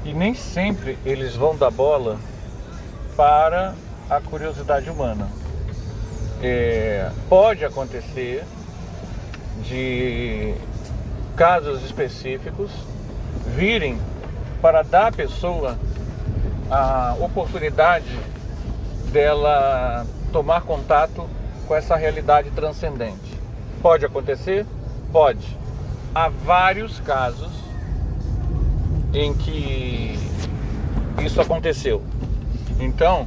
E nem sempre eles vão dar bola para a curiosidade humana. Pode acontecer de casos específicos virem para dar à pessoa a oportunidade dela tomar contato com essa realidade transcendente. Pode acontecer? Pode. Há vários casos em que isso aconteceu. Então,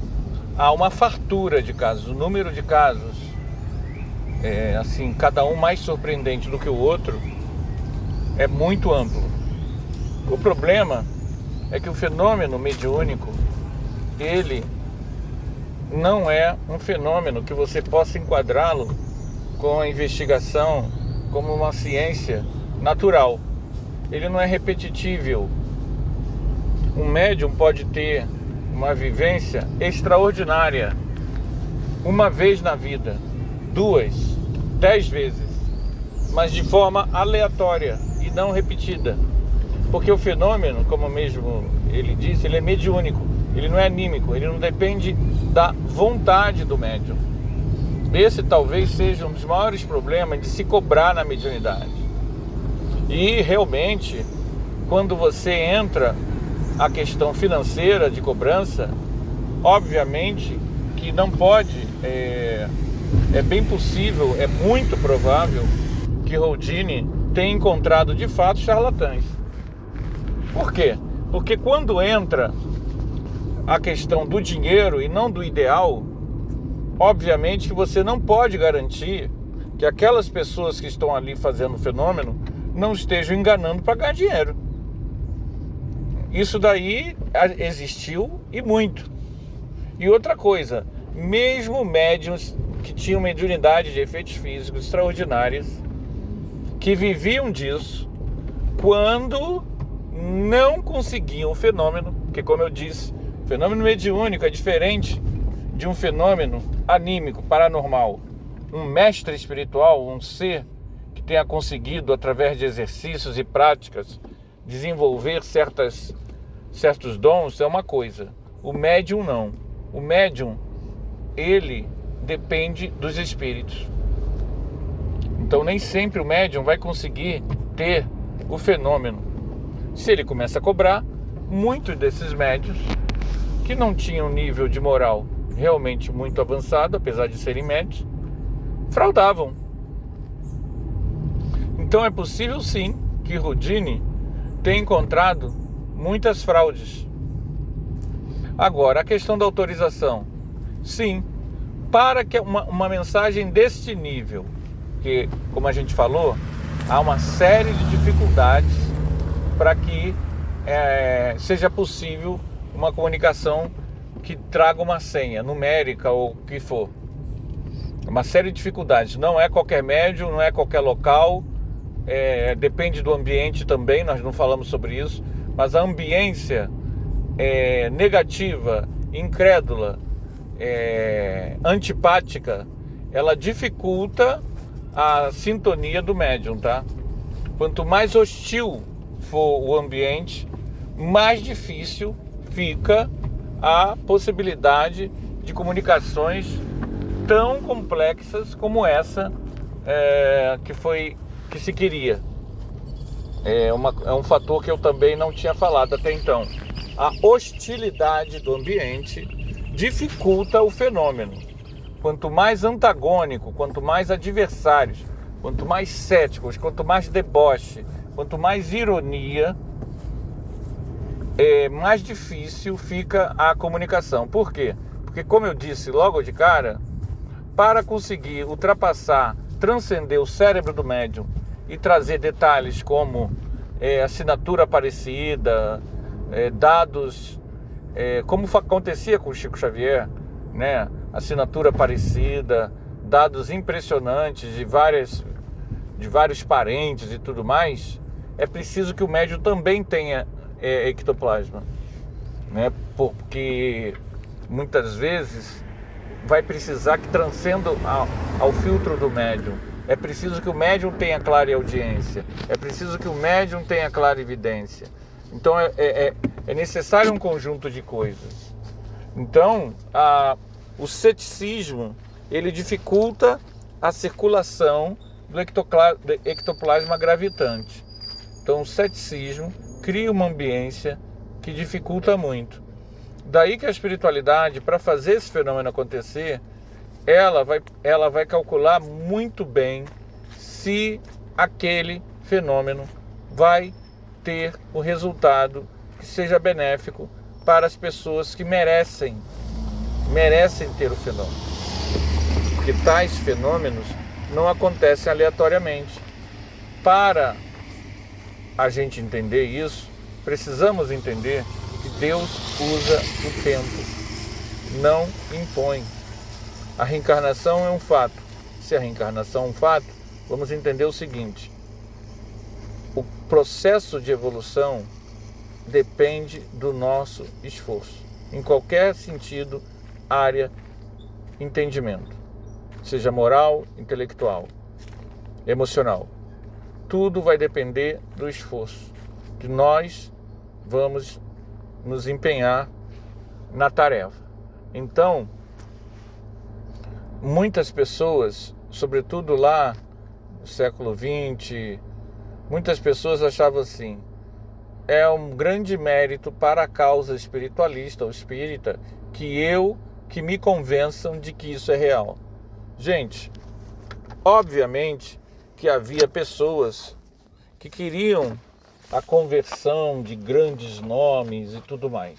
há uma fartura de casos. O número de casos, assim, cada um mais surpreendente do que o outro, é muito amplo. O problema é que o fenômeno mediúnico, ele não é um fenômeno que você possa enquadrá-lo com a investigação como uma ciência natural. Ele não é repetível. Um médium pode ter uma vivência extraordinária uma vez na vida, 2, 10 vezes, mas de forma aleatória e não repetida. Porque o fenômeno, como mesmo ele disse, ele é mediúnico, ele não é anímico, ele não depende da vontade do médium. Esse talvez seja um dos maiores problemas de se cobrar na mediunidade. E realmente, quando você entra a questão financeira de cobrança, obviamente que não pode, é bem possível, é muito provável que Houdini tenha encontrado de fato charlatães. Por quê? Porque quando entra a questão do dinheiro e não do ideal, obviamente que você não pode garantir que aquelas pessoas que estão ali fazendo o fenômeno não estejam enganando para ganhar dinheiro. Isso daí existiu e muito. E outra coisa, mesmo médiuns que tinham mediunidade de efeitos físicos extraordinários, que viviam disso, quando não conseguiam o fenômeno, que, como eu disse, o fenômeno mediúnico é diferente de um fenômeno anímico, paranormal. Um mestre espiritual, um ser que tenha conseguido, através de exercícios e práticas, desenvolver certos dons, é uma coisa. O médium não. O médium, ele depende dos espíritos. Então nem sempre o médium vai conseguir ter o fenômeno. Se ele começa a cobrar, muitos desses médiuns que não tinham nível de moral realmente muito avançado, apesar de serem médiuns, fraudavam. Então é possível sim que Houdini tenha encontrado muitas fraudes. Agora, a questão da autorização. Sim, para que uma mensagem deste nível, que, como a gente falou, há uma série de dificuldades para que seja possível uma comunicação que traga uma senha numérica ou o que for. Uma série de dificuldades. Não é qualquer médium, não é qualquer local, depende do ambiente também, nós não falamos sobre isso, mas a ambiência negativa, incrédula, antipática, ela dificulta a sintonia do médium, tá? Quanto mais hostil for o ambiente, mais difícil fica a possibilidade de comunicações tão complexas como essa que se queria. É um fator que eu também não tinha falado até então. A hostilidade do ambiente dificulta o fenômeno. Quanto mais antagônico, quanto mais adversários, quanto mais céticos, quanto mais deboche, quanto mais ironia, mais difícil fica a comunicação. Por quê? Porque, como eu disse logo de cara, para conseguir ultrapassar, transcender o cérebro do médium e trazer detalhes como assinatura parecida, dados, como acontecia com o Chico Xavier, né? Assinatura parecida, dados impressionantes de vários parentes e tudo mais, é preciso que o médium também tenha ectoplasma, né? Porque muitas vezes vai precisar que transcenda ao filtro do médium. É preciso que o médium tenha clareaudiência, é preciso que o médium tenha clarividência. Então é É necessário um conjunto de coisas. Então, o ceticismo, ele dificulta a circulação do ectoplasma gravitante. Então, o ceticismo cria uma ambiência que dificulta muito. Daí que a espiritualidade, para fazer esse fenômeno acontecer, ela vai calcular muito bem se aquele fenômeno vai ter o resultado que seja benéfico para as pessoas que merecem ter o fenômeno. Porque tais fenômenos não acontecem aleatoriamente. Para a gente entender isso, precisamos entender que Deus usa o tempo, não impõe. A reencarnação é um fato. Se a reencarnação é um fato, vamos entender o seguinte: o processo de evolução depende do nosso esforço, em qualquer sentido, área, entendimento, seja moral, intelectual, emocional. Tudo vai depender do esforço que nós vamos nos empenhar na tarefa. Então, muitas pessoas, sobretudo lá no século XX, muitas pessoas achavam assim: é um grande mérito para a causa espiritualista ou espírita que me convençam de que isso é real. Gente, obviamente que havia pessoas que queriam a conversão de grandes nomes e tudo mais.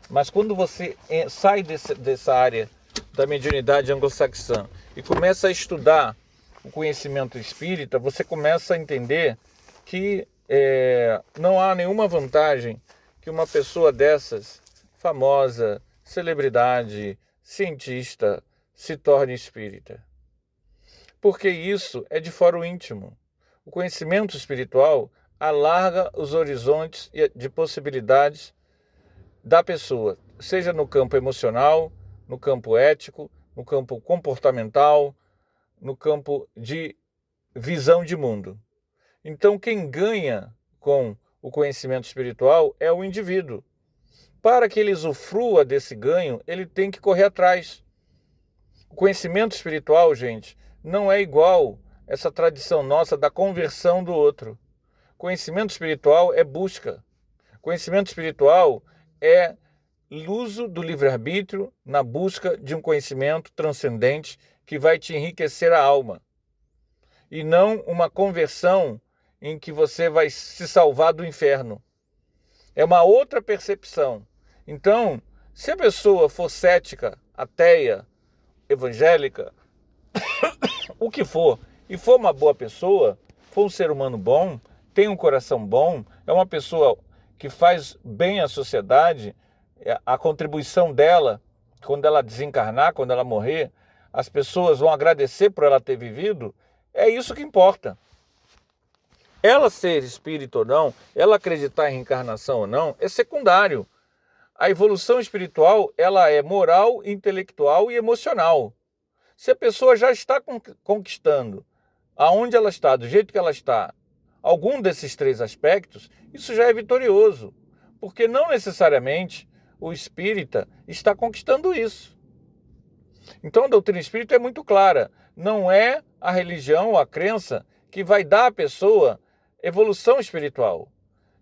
Mas quando você sai dessa área da mediunidade anglo-saxã e começa a estudar o conhecimento espírita, você começa a entender que não há nenhuma vantagem que uma pessoa dessas, famosa, celebridade, cientista, se torne espírita. Porque isso é de fora o íntimo. O conhecimento espiritual alarga os horizontes de possibilidades da pessoa, seja no campo emocional, no campo ético, no campo comportamental, no campo de visão de mundo. Então, quem ganha com o conhecimento espiritual é o indivíduo. Para que ele usufrua desse ganho, ele tem que correr atrás. O conhecimento espiritual, gente, não é igual essa tradição nossa da conversão do outro. Conhecimento espiritual é busca. Conhecimento espiritual é uso do livre-arbítrio na busca de um conhecimento transcendente que vai te enriquecer a alma. E não uma conversão em que você vai se salvar do inferno. É uma outra percepção. Então, se a pessoa for cética, ateia, evangélica, o que for, e for uma boa pessoa, for um ser humano bom, tem um coração bom, é uma pessoa que faz bem à sociedade, a contribuição dela, quando ela desencarnar, quando ela morrer, as pessoas vão agradecer por ela ter vivido, é isso que importa. Ela ser espírita ou não, ela acreditar em reencarnação ou não, é secundário. A evolução espiritual, ela é moral, intelectual e emocional. Se a pessoa já está conquistando aonde ela está, do jeito que ela está, algum desses três aspectos, isso já é vitorioso. Porque não necessariamente o espírita está conquistando isso. Então a doutrina espírita é muito clara. Não é a religião ou a crença que vai dar à pessoa evolução espiritual.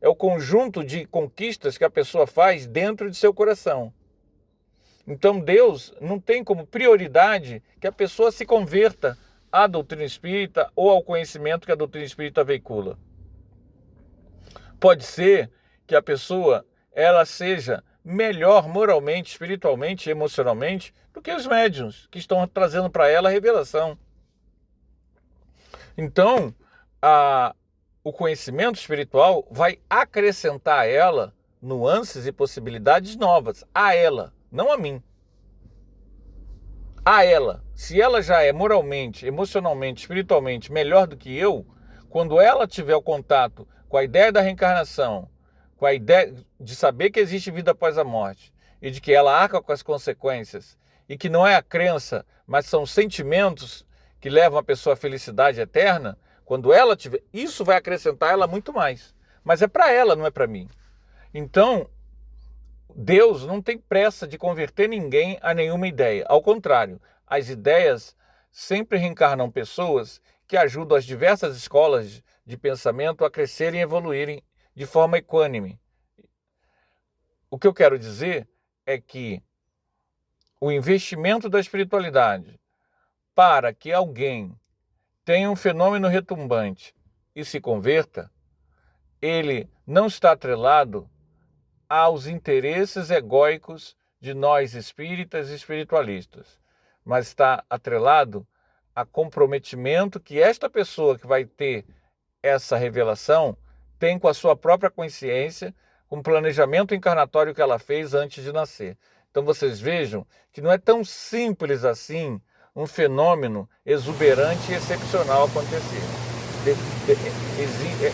É o conjunto de conquistas que a pessoa faz dentro de seu coração. Então Deus não tem como prioridade que a pessoa se converta à doutrina espírita ou ao conhecimento que a doutrina espírita veicula. Pode ser que a pessoa ela seja melhor moralmente, espiritualmente e emocionalmente do que os médiuns que estão trazendo para ela a revelação. Então, o conhecimento espiritual vai acrescentar a ela nuances e possibilidades novas. A ela, não a mim. A ela. Se ela já é moralmente, emocionalmente, espiritualmente melhor do que eu, quando ela tiver o contato com a ideia da reencarnação, com a ideia de saber que existe vida após a morte e de que ela arca com as consequências e que não é a crença, mas são sentimentos que levam a pessoa à felicidade eterna, quando ela tiver, isso vai acrescentar ela muito mais. Mas é para ela, não é para mim. Então, Deus não tem pressa de converter ninguém a nenhuma ideia. Ao contrário, as ideias sempre reencarnam pessoas que ajudam as diversas escolas de pensamento a crescerem e evoluírem de forma equânime. O que eu quero dizer é que o investimento da espiritualidade para que alguém tenha um fenômeno retumbante e se converta, ele não está atrelado aos interesses egóicos de nós espíritas e espiritualistas, mas está atrelado a comprometimento que esta pessoa que vai ter essa revelação tem com a sua própria consciência, com o planejamento encarnatório que ela fez antes de nascer. Então vocês vejam que não é tão simples assim um fenômeno exuberante e excepcional acontecer.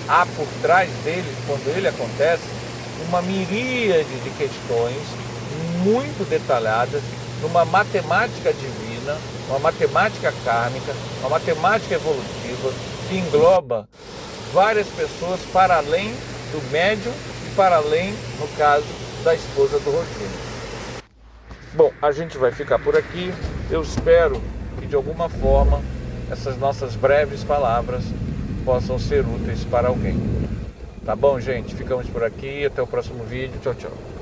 Há por trás dele, quando ele acontece, uma miríade de questões muito detalhadas, numa matemática divina, uma matemática kármica, uma matemática evolutiva, que engloba várias pessoas para além do médium e para além, no caso, da esposa do Rogênio. Bom, a gente vai ficar por aqui. Eu espero que de alguma forma essas nossas breves palavras possam ser úteis para alguém. Tá bom, gente? Ficamos por aqui. Até o próximo vídeo. Tchau, tchau.